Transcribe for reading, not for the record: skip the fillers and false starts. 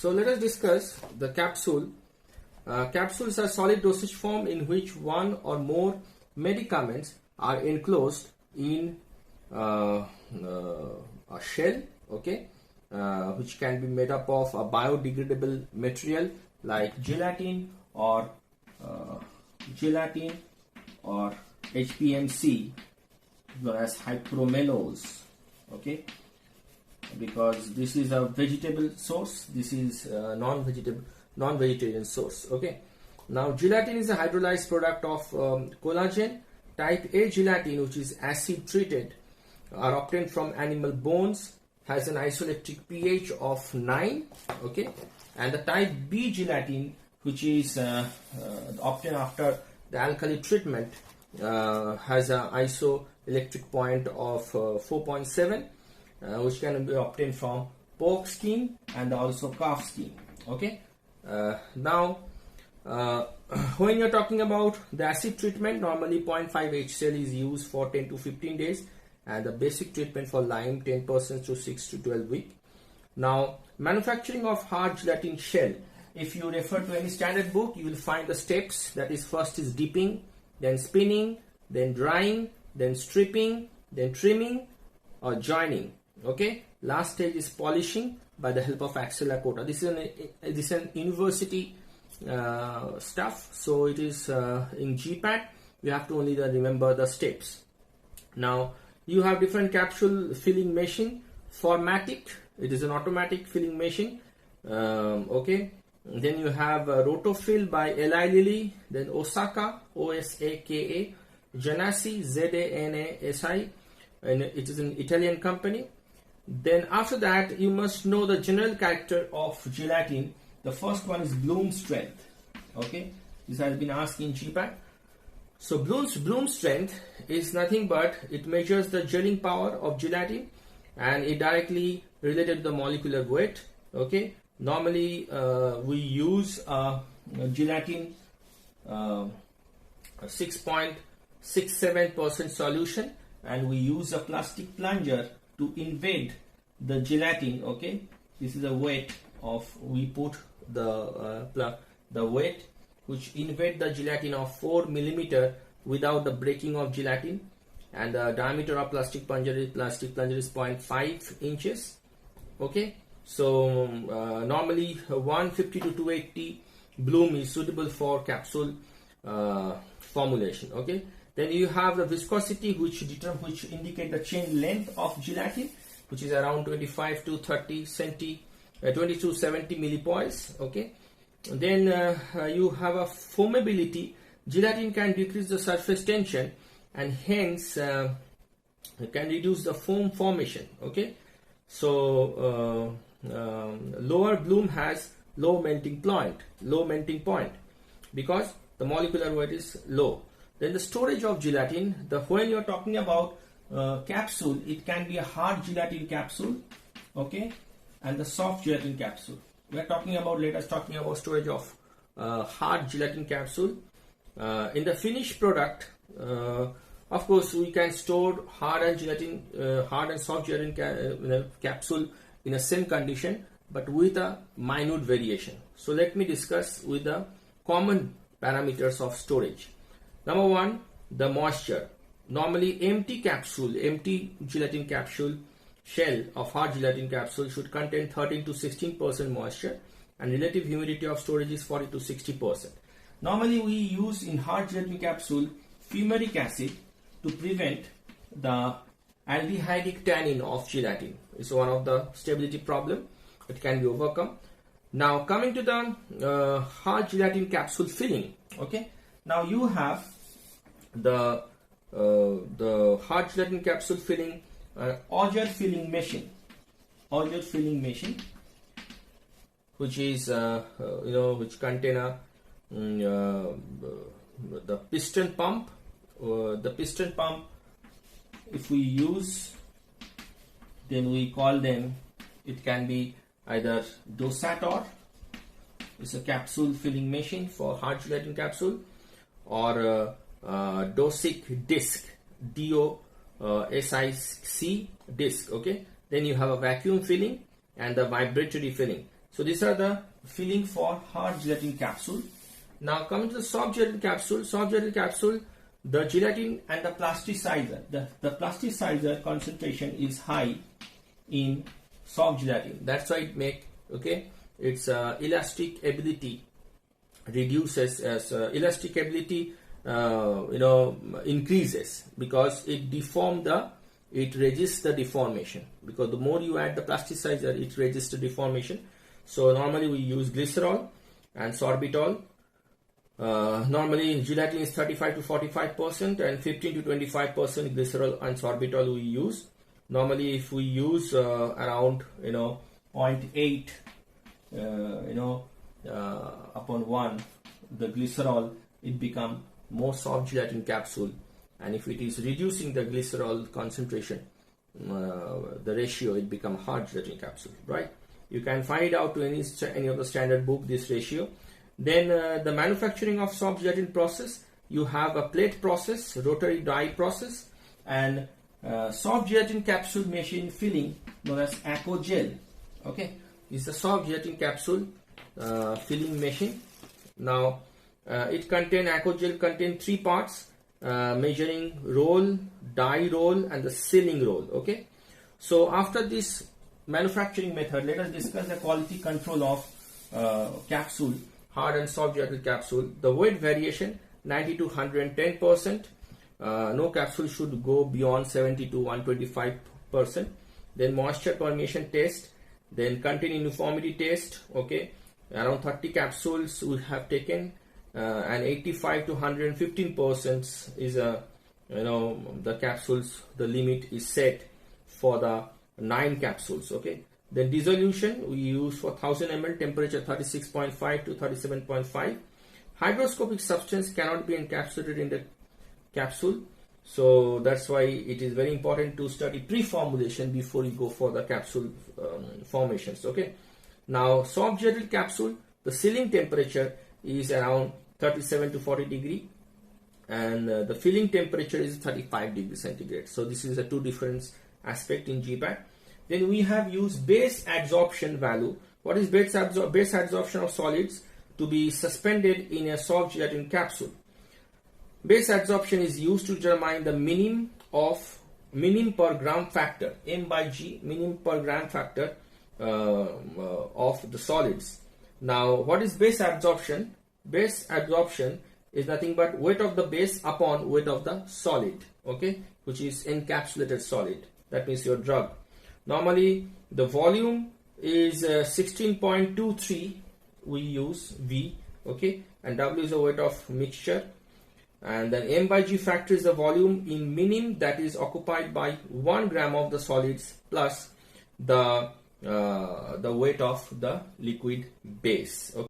So let us discuss the capsule. Capsules are solid dosage form in which one or more medicaments are enclosed in a shell, okay, which can be made up of a biodegradable material like gelatin or HPMC, as well as hypromellose, okay, because this is a vegetable source, this is non-vegetarian source, okay. Now gelatin is a hydrolyzed product of collagen. Type A gelatin, which is acid treated, are obtained from animal bones, has an isoelectric pH of 9, okay, and the type B gelatin, which is obtained after the alkali treatment, has an isoelectric point of 4.7, which can be obtained from pork skin and also calf skin, okay. Now when you're talking about the acid treatment, normally 0.5 HCl is used for 10 to 15 days, and the basic treatment for lime 10% to 6 to 12 weeks. Now manufacturing of hard gelatin shell, if you refer to any standard book, you will find the steps. That is, first is dipping, then spinning, then drying, then stripping, then trimming or joining, okay. Last stage is polishing by the help of axilla coater. This is an university stuff, so it is in GPAT. You have to only remember the steps. Now you have different capsule filling machine. Formatic, it is an automatic filling machine, okay. Then you have Rotofill by Eli Lilly, then Osaka, OSAKA, Janasi, ZANASI, and it is an Italian company. Then after that, you must know the general character of gelatin. The first one is bloom strength, okay. This has been asked in GPAT. So bloom strength is nothing but it measures the gelling power of gelatin, and it directly related to the molecular weight, okay. Normally we use gelatin 6.67% solution, and we use a plastic plunger to invade the gelatin, okay. This is the weight of, we put the weight which invade the gelatin of 4 millimeter without the breaking of gelatin, and the diameter of plastic plunger is 0.5 inches, okay. So normally 150 to 280 bloom is suitable for capsule formulation, okay. Then you have the viscosity, which indicate the chain length of gelatin, which is around 25 to 30 20 to 70 millipoise, okay. Then you have a foamability. Gelatin can decrease the surface tension and hence can reduce the foam formation, okay. So lower bloom has low melting point because the molecular weight is low. Then the storage of gelatin, when you are talking about capsule, it can be a hard gelatin capsule, okay, and the soft gelatin capsule. We are talking about, let us talking about storage of hard gelatin capsule. In the finished product, of course, we can store hard and soft gelatin capsule in the same condition, but with a minute variation. So let me discuss with the common parameters of storage. Number one, the moisture. Normally empty gelatin capsule shell of hard gelatin capsule should contain 13 to 16% moisture, and relative humidity of storage is 40 to 60%. Normally we use in hard gelatin capsule fumaric acid to prevent the aldehydic tannin of gelatin. It's one of the stability problem. It can be overcome. Now coming to the hard gelatin capsule filling, okay. Now you have the hard gelatin capsule filling Auger filling machine, which is which contain the piston pump. The piston pump, if we use, then we call them, it can be either dosator, it's a capsule filling machine for hard gelatin capsule, or dosic disc, DOSIC disc, okay. Then you have a vacuum filling and the vibratory filling. So these are the filling for hard gelatin capsule. Now coming to the soft gelatin capsule, the gelatin and the plasticizer, the plasticizer concentration is high in soft gelatin. That's why it make, okay, its elastic ability reduces as elastic ability increases, because it resists the deformation, because the more you add the plasticizer, it resists the deformation. So normally we use glycerol and sorbitol. Normally gelatin is 35 to 45% and 15 to 25% glycerol and sorbitol we use. Normally if we use around 0.8 upon 1 the glycerol, it become more soft gelatin capsule, and if it is reducing the glycerol concentration, the ratio, it become hard gelatin capsule, right? You can find out to any of the standard book this ratio. Then the manufacturing of soft gelatin process, you have a plate process, rotary die process, and soft gelatin capsule machine filling known as AcoGel. Okay, is the soft gelatin capsule filling machine. Now it contain AcoGel contain 3 parts: measuring roll, die roll, and the sealing roll. Okay, so after this manufacturing method, let us discuss the quality control of capsule, hard and soft gelatin capsule. The weight variation 90 to 110%. No capsule should go beyond 70 to 125%. Then moisture permeation test. Then content uniformity test. Okay, around 30 capsules we have taken, and 85 to 115% is the capsules. The limit is set for the 9 capsules. Okay, then dissolution we use for 1000 ml, temperature 36.5 to 37.5. Hygroscopic substance cannot be encapsulated in the capsule, so that's why it is very important to study pre-formulation before you go for the capsule formations. Okay, now soft gelatin capsule, the sealing temperature is around 37 to 40 degree, and the filling temperature is 35 degrees centigrade. So this is a 2 different aspect in GPAT. Then we have used base adsorption value. What is base adsorption of solids to be suspended in a soft gelatin capsule? Base adsorption is used to determine the minim per gram factor, M by G, minim per gram factor of the solids. Now what is base adsorption? Base adsorption is nothing but weight of the base upon weight of the solid, okay, which is encapsulated solid. That means your drug. Normally the volume is 16.23, we use V, okay, and W is the weight of mixture, and then M by G factor is the volume in minim that is occupied by 1 gram of the solids plus the weight of the liquid base. Okay.